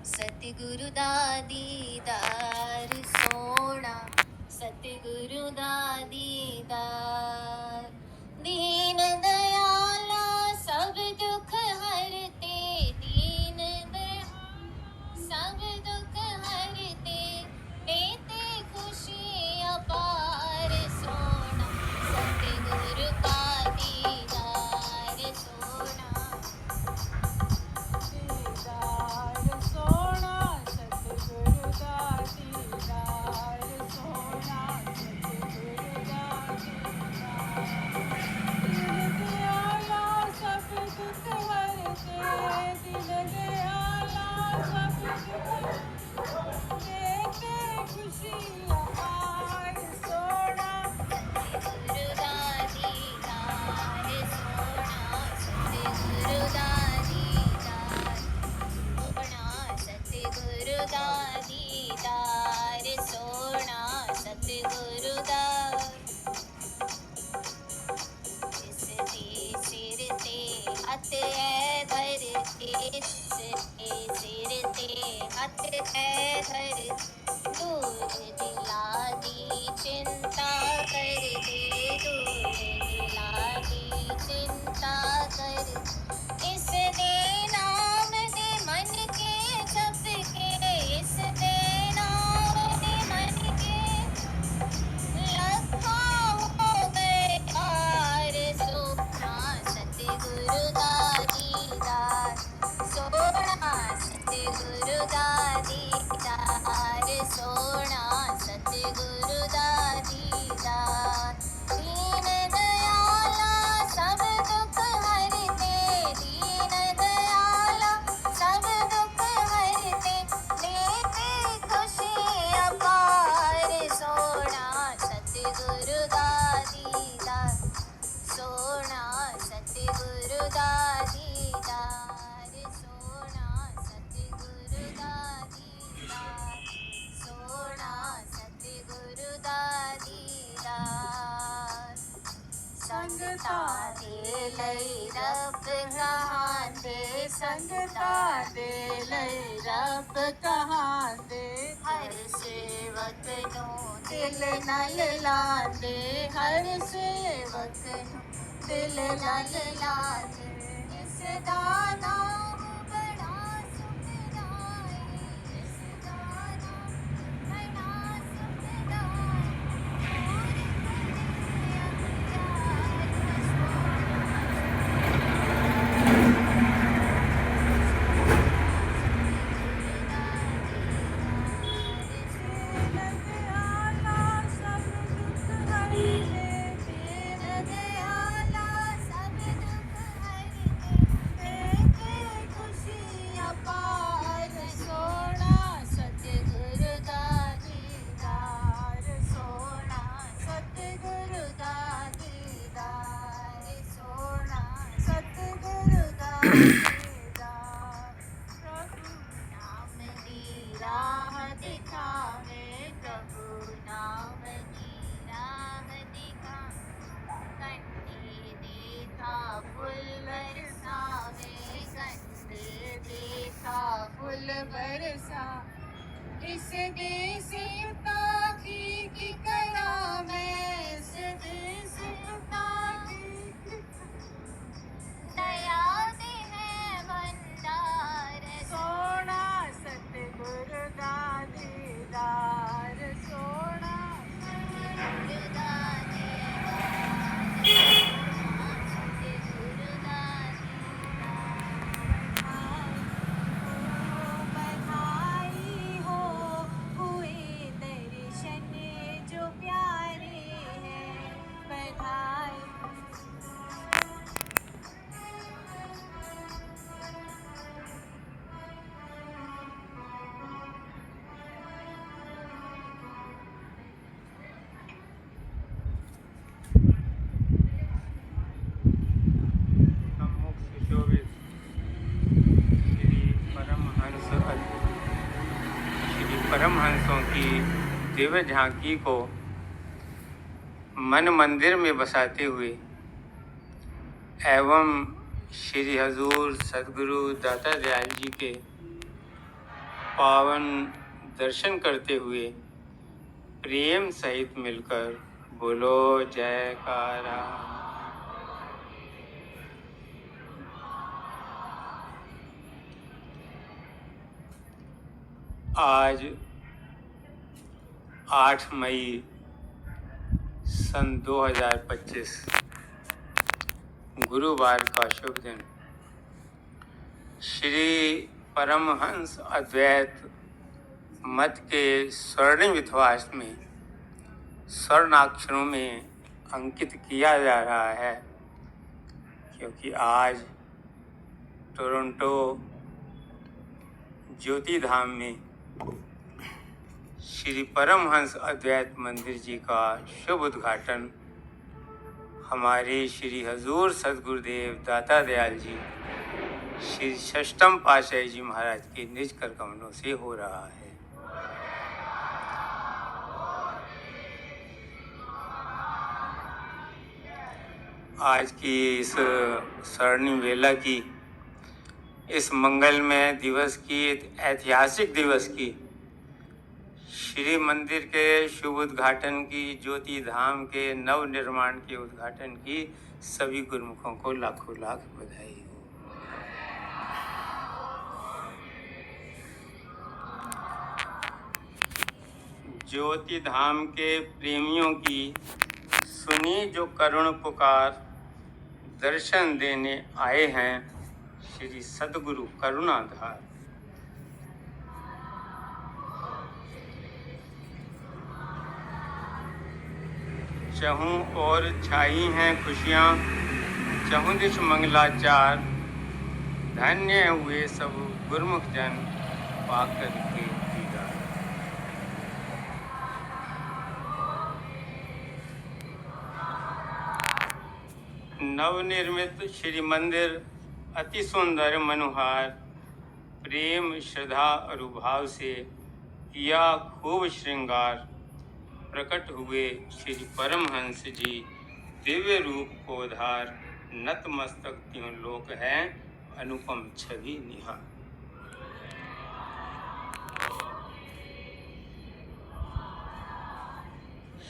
सतगुरु दा दीदार, सोना सतगुरु दा दीदार। दीन दयाला सब दुख हरते, दीन दयाला सब दुख हरते, देते खुशी अपार। सोना सतगुरु का दीदार, सोना संगता दे लई रब कहाँ दे संगता दे लई रब कहाँ दे हर सेवक नो दिल नल लांदे हर सेवक नो दिल नल लांदे इस दाना बड़ा सुखदाई इस दाना बड़ा सुखदाई फूल बरसा इस देश की करा मैं इस देश की दया दे है भंडार सोना सतगुरु दा दीदार सोना सतगुरु दा दीदार सतगुरु दा बधाई हो हुए दर्शन जो प्यारे हैं बधाई सम्मुख सुशोभित श्री परमहंसों की दिव्य झांकी को मन मंदिर में बसाते हुए एवं श्री हजूर सद्गुरु दाता दयाल जी के पावन दर्शन करते हुए प्रेम सहित मिलकर बोलो जयकारा। आज 8 मई सन 2025 गुरुवार का शुभ दिन श्री परमहंस अद्वैत मत के स्वर्णिम मिथवास में स्वर्णाक्षरों में अंकित किया जा रहा है, क्योंकि आज टोरंटो ज्योति धाम में श्री परमहंस अद्वैत मंदिर जी का शुभ उद्घाटन हमारे श्री हजूर सद्गुरुदेव दाता दयाल जी श्री षष्ठम पातशाही जी महाराज के निज कर कमलों से हो रहा है। आज की इस स्वर्णिम वेला की इस मंगलमय दिवस की ऐतिहासिक दिवस की श्री मंदिर के शुभ उद्घाटन की ज्योति धाम के नव निर्माण के उद्घाटन की सभी गुरुमुखों को लाखों लाख बधाई हो। ज्योति धाम के प्रेमियों की सुनी जो करुण पुकार दर्शन देने आए हैं श्री सद्गुरु करुणाधार। चहूँ और छाई हैं खुशियाँ चहूँ दिश मंगलाचार धन्य हुए सब गुरुमुख जन पाकर के दीदार। नवनिर्मित श्री मंदिर अति सुंदर मनोहार प्रेम श्रद्धा और भाव से किया खूब श्रृंगार। प्रकट हुए श्री परमहंस जी दिव्य रूप को धार, नतमस्तक त्यों लोक है, अनुपम छवि निहार।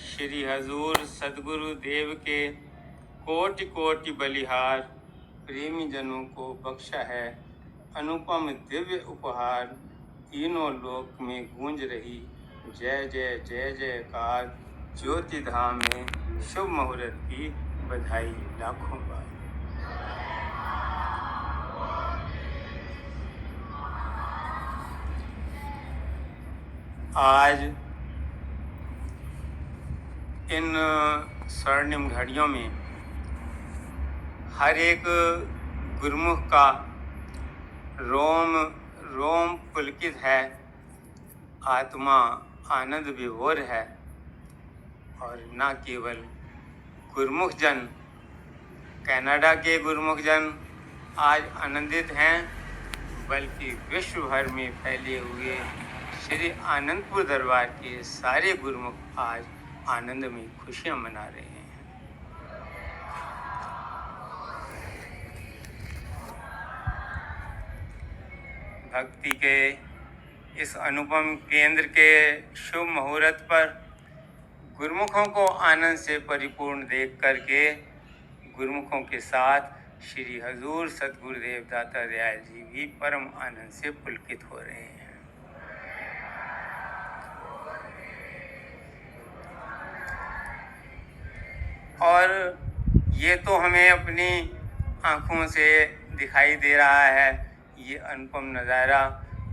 श्री हजूर सदगुरु देव के कोटि कोटि बलिहार, प्रेमी जनों को बख्शा है अनुपम दिव्य उपहार। तीनों लोक में गूंज रही जय जय जय जयकार, ज्योति धाम में शुभ मुहूर्त की बधाई लाखों बार। आज इन स्वर्णिम घड़ियों में हर एक गुरुमुख का रोम रोम पुलकित है, आत्मा आनंद विभोर है। और न केवल गुरुमुख जन, कनाडा के गुरुमुख जन आज आनंदित हैं, बल्कि विश्व भर में फैले हुए श्री आनंदपुर दरबार के सारे गुरुमुख आज आनंद में खुशियां मना रहे हैं। भक्ति के इस अनुपम केंद्र के शुभ मुहूर्त पर गुरुमुखों को आनंद से परिपूर्ण देख करके गुरुमुखों के साथ श्री हजूर सदगुरुदेव दाता दयाल जी भी परम आनंद से पुलकित हो रहे हैं। और ये तो हमें अपनी आँखों से दिखाई दे रहा है, ये अनुपम नज़ारा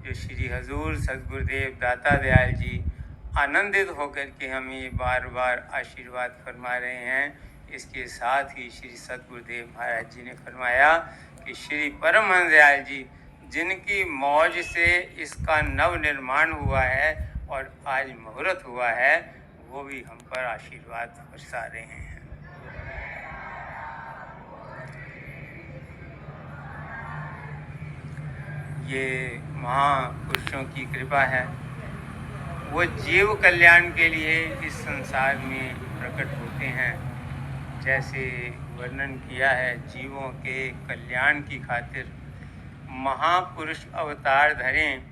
जो श्री हजूर सदगुरुदेव दाता दयाल जी आनंदित होकर के हमें बार बार आशीर्वाद फरमा रहे हैं। इसके साथ ही श्री सदगुरुदेव महाराज जी ने फरमाया कि श्री परमहंस दयाल जी जिनकी मौज से इसका नव निर्माण हुआ है और आज मुहूर्त हुआ है, वो भी हम पर आशीर्वाद बरसा रहे हैं। ये महापुरुषों की कृपा है, वो जीव कल्याण के लिए इस संसार में प्रकट होते हैं। जैसे वर्णन किया है, जीवों के कल्याण की खातिर महापुरुष अवतार धरें,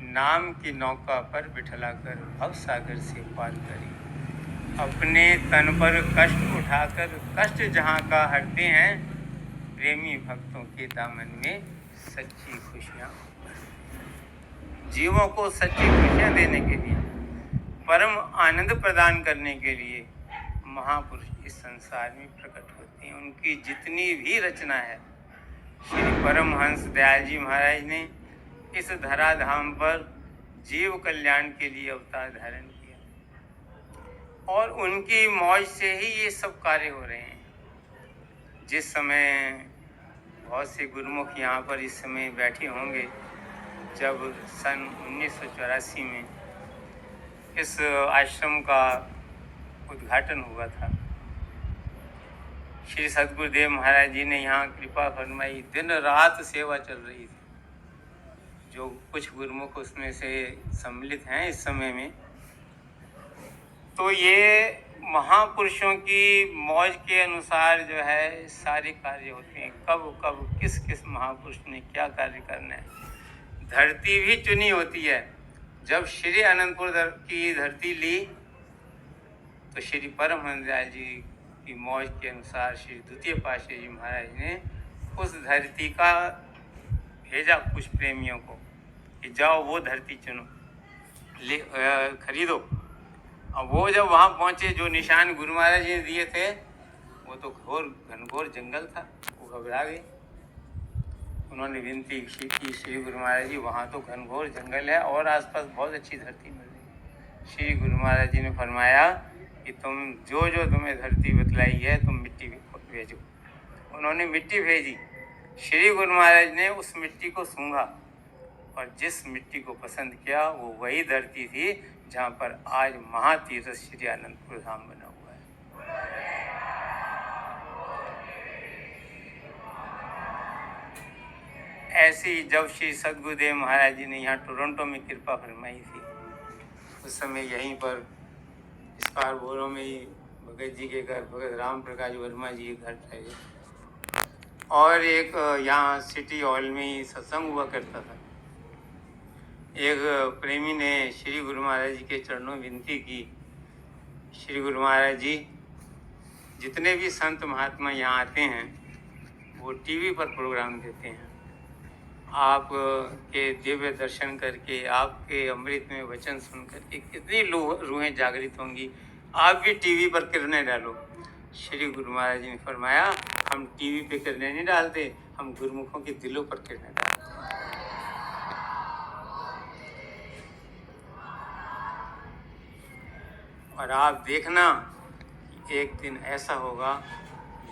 नाम की नौका पर बिठलाकर भव सागर से पार करें। अपने तन पर कष्ट उठाकर कष्ट जहाँ का हरते हैं, प्रेमी भक्तों के दामन में सच्ची खुशियाँ। जीवों को सच्ची खुशियाँ देने के लिए, परम आनंद प्रदान करने के लिए महापुरुष इस संसार में प्रकट होते हैं। उनकी जितनी भी रचना है, श्री परमहंस दयाल जी महाराज ने इस धराधाम पर जीव कल्याण के लिए अवतार धारण किया और उनकी मौज से ही ये सब कार्य हो रहे हैं। जिस समय बहुत से गुरुमुख यहाँ पर इस समय बैठे होंगे, जब सन 1984 में इस आश्रम का उद्घाटन हुआ था, श्री सदगुरुदेव महाराज जी ने यहाँ कृपा फरमाई, दिन रात सेवा चल रही थी। जो कुछ गुरुमुख उसमें से सम्मिलित हैं इस समय में, तो ये महापुरुषों की मौज के अनुसार जो है सारे कार्य होते हैं। कब कब किस किस महापुरुष ने क्या कार्य करना है, धरती भी चुनी होती है। जब श्री अनंतपुर की धरती ली तो श्री परमहंस दयाल जी की मौज के अनुसार श्री द्वितीय पातशाही जी महाराज ने उस धरती का भेजा कुछ प्रेमियों को कि जाओ वो धरती चुनो, ले खरीदो। अब वो जब वहाँ पहुँचे, जो निशान गुरु महाराज जी ने दिए थे, वो तो घोर घनघोर जंगल था। वो घबरा गए। उन्होंने विनती की, श्री गुरु महाराज जी वहाँ तो घनघोर जंगल है और आसपास बहुत अच्छी धरती मिल रही। श्री गुरु महाराज जी ने फरमाया कि तुम जो जो तुम्हें धरती बतलाई है, तुम मिट्टी भेजो। उन्होंने मिट्टी भेजी। श्री गुरु महाराज ने उस मिट्टी को सूंघा और जिस मिट्टी को पसंद किया, वो वही धरती थी जहाँ पर आज महातीर्थ श्री आनंदपुर धाम बना हुआ है। ऐसी जब श्री सदगुरुदेव महाराज जी ने यहाँ टोरंटो में कृपा फरमाई थी, उस समय यहीं पर स्कारबोरो में ही भगत जी के घर, भगत राम प्रकाश वर्मा जी के घर ठहरे। और एक यहाँ सिटी हॉल में ही सत्संग हुआ करता था। एक प्रेमी ने श्री गुरु महाराज जी के चरणों में विनती की, श्री गुरु महाराज जी, जितने भी संत महात्मा यहाँ आते हैं वो टीवी पर प्रोग्राम देते हैं, आप के दिव्य दर्शन करके, आपके अमृत में वचन सुन करके कितनी रूहें जागृत होंगी, आप भी टीवी पर किरणें डालो। श्री गुरु महाराज जी ने फरमाया, हम टीवी पे किरणें नहीं डालते, हम गुरुमुखों के दिलों पर किरणें डालते हैं। और आप देखना एक दिन ऐसा होगा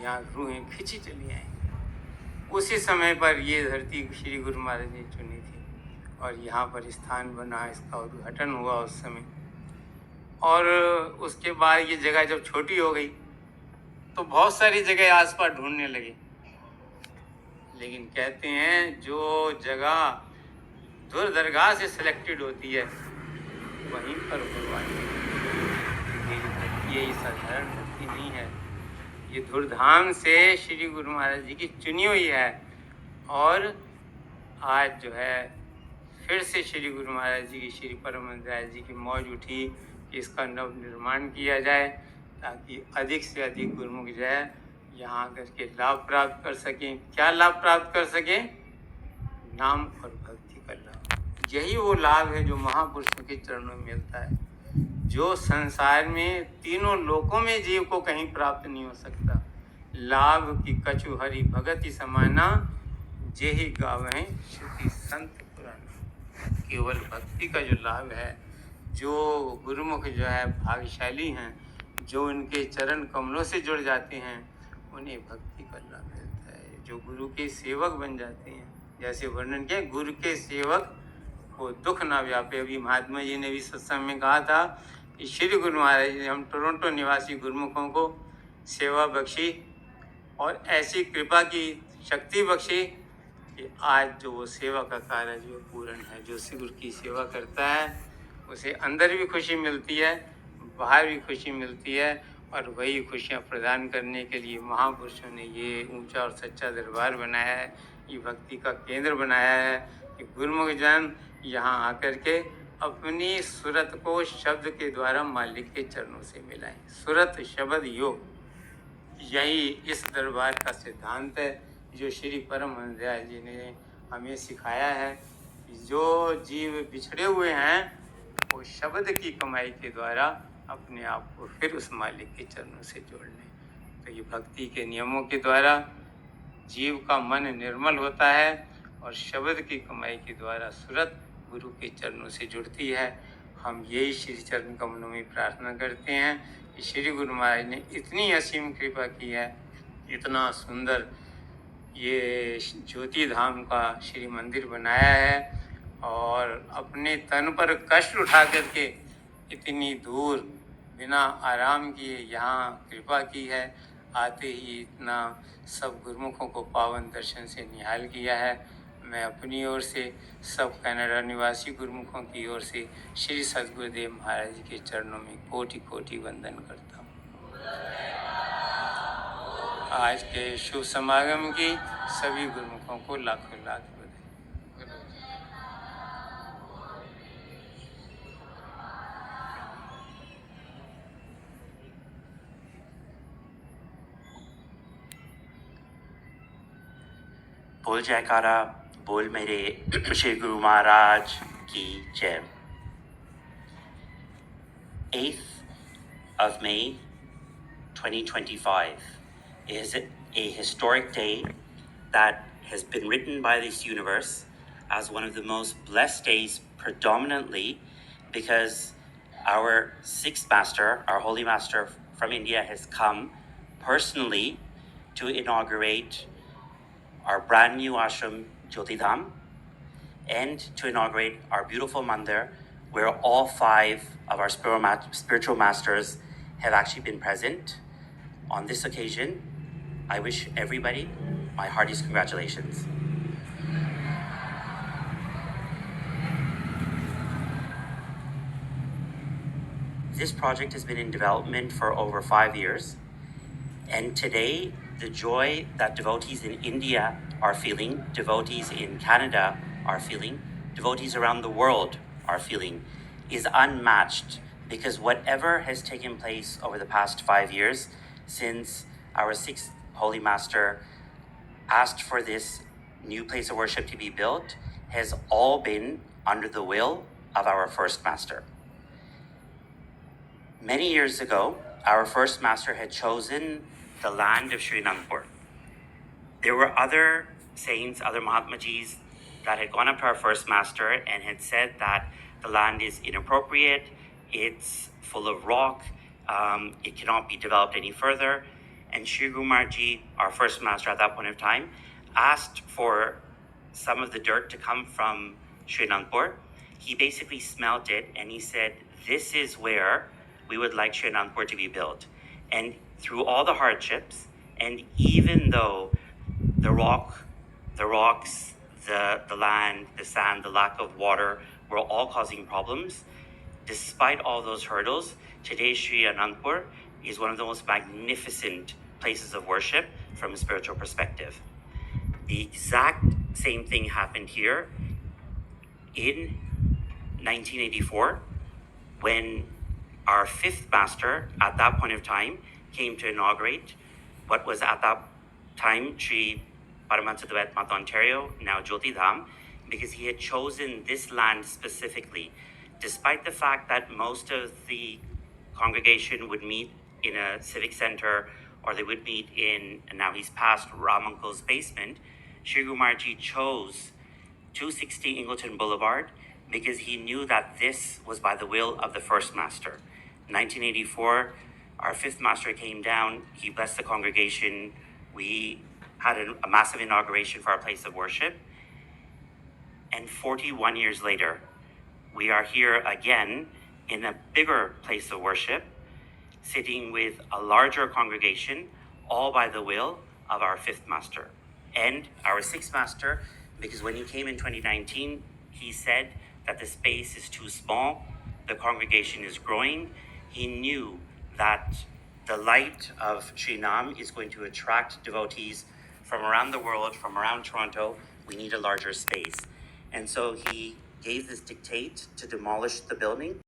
यहाँ रूहें खिंची चली आएंगी। उसी समय पर ये धरती श्री गुरु महाराज ने चुनी थी और यहाँ पर स्थान बना, इसका उद्घाटन हुआ उस समय। और उसके बाद ये जगह जब छोटी हो गई तो बहुत सारी जगह आसपास ढूंढने लगे, लेकिन कहते हैं जो जगह दूर दरगाह से सिलेक्टेड होती है वहीं पर कुर्बानी। ये साधारण धरती नहीं है, ये धूमधाम से श्री गुरु महाराज जी की चुनी हुई है। और आज जो है फिर से श्री गुरु महाराज जी की, श्री परमहंस जी की मौज उठी कि इसका नव निर्माण किया जाए ताकि अधिक से अधिक गुरुमुख जो है यहाँ आकर के लाभ प्राप्त कर सकें। क्या लाभ प्राप्त कर सकें? नाम और भक्ति का लाभ। यही वो लाभ है जो महापुरुषों के चरणों में मिलता है, जो संसार में तीनों लोकों में जीव को कहीं प्राप्त नहीं हो सकता। लाभ की कछु हरि भगति समाना, जेहि गावें श्रुति संत पुराण। केवल भक्ति का जो लाभ है, जो गुरुमुख जो है भाग्यशाली हैं, जो उनके चरण कमलों से जुड़ जाते हैं, उन्हें भक्ति का लाभ मिलता है। जो गुरु के सेवक बन जाते हैं, जैसे वर्णन किया, गुरु के सेवक को दुख ना व्यापे। अभी महात्मा जी ने भी सत्संग में कहा था कि श्री गुरु महाराज जी ने हम टोरंटो निवासी गुरुमुखों को सेवा बख्शी और ऐसी कृपा की शक्ति बख्शी कि आज जो वो सेवा का कार्य जो पूर्ण है। जो गुरु की सेवा करता है उसे अंदर भी खुशी मिलती है, बाहर भी खुशी मिलती है। और वही खुशियाँ प्रदान करने के लिए महापुरुषों ने ये ऊंचा और सच्चा दरबार बनाया है, ये भक्ति का केंद्र बनाया है कि गुरुमुख जन यहाँ आकर के अपनी सूरत को शब्द के द्वारा मालिक के चरणों से मिलाएं। सूरत शब्द योग, यही इस दरबार का सिद्धांत है जो श्री परमहंस जी ने हमें सिखाया है। जो जीव बिछड़े हुए हैं वो शब्द की कमाई के द्वारा अपने आप को फिर उस मालिक के चरणों से जोड़ लें। तो ये भक्ति के नियमों के द्वारा जीव का मन निर्मल होता है और शब्द की कमाई के द्वारा सूरत गुरु के चरणों से जुड़ती है। हम यही श्री चरण कमलों में प्रार्थना करते हैं कि श्री गुरु महाराज ने इतनी असीम कृपा की है, इतना सुंदर ये ज्योति धाम का श्री मंदिर बनाया है और अपने तन पर कष्ट उठा करके इतनी दूर बिना आराम किए यहाँ कृपा की है। आते ही इतना सब गुरुमुखों को पावन दर्शन से निहाल किया है। मैं अपनी ओर से सब कनाडा निवासी गुरुमुखों की ओर से श्री सद्गुरुदेव महाराज जी के चरणों में कोटि कोटि वंदन करता हूँ। आज के शुभ समागम की सभी गुरुमुखों को लाखों लाख बधाई। बोल जयकारा, बोल मेरे श्री गुरु महाराज की जय। 8th of May 2025 is a historic day that has been written by this universe as one of the most blessed days, predominantly because our sixth master, our holy master from India, has come personally to inaugurate our brand new ashram Jyoti Dham and to inaugurate our beautiful mandir where all 5 of our spiritual masters have actually been present. On this occasion, I wish everybody my heartiest congratulations. this project has been in development for over 5 years. And today, the joy that devotees in India are feeling, devotees in Canada are feeling, devotees around the world are feeling, is unmatched, because whatever has taken place over the past 5 years since our sixth Holy Master asked for this new place of worship to be built has all been under the will of our first Master. Many years ago, our first Master had chosen the land of Sri Anandpur. There were other saints, other Mahatmajis that had gone up to our first Master and had said that the land is inappropriate, it's full of rock, it cannot be developed any further. And Sri Gurumarji, our first Master at that point of time, asked for some of the dirt to come from Sri Anandpur. He basically smelt it and he said, this is where we would like Sri Anandpur to be built. And through all the hardships, and even though the rocks, the land, the sand, the lack of water were all causing problems, despite all those hurdles, today Sri Anandpur is one of the most magnificent places of worship from a spiritual perspective. The exact same thing happened here in 1984 when our fifth Master at that point of time came to inaugurate what was at that time Sri Paramahansa Advaita Mata Ontario, now Jyoti Dham, because he had chosen this land specifically, despite the fact that most of the congregation would meet in a civic center or they would meet in, and now he's passed, Ram Uncle's basement. Sri Gurumarji chose 260 Ingleton Boulevard because he knew that this was by the will of the first Master. 1984, our fifth Master came down, he blessed the congregation, we had a massive inauguration for our place of worship, and 41 years later, we are here again in a bigger place of worship, sitting with a larger congregation, all by the will of our fifth Master. And our sixth Master, because when he came in 2019, he said that the space is too small, the congregation is growing. He knew that the light of Sri Nam is going to attract devotees from around the world, from around Toronto. We need a larger space. And so he gave this dictate to demolish the building.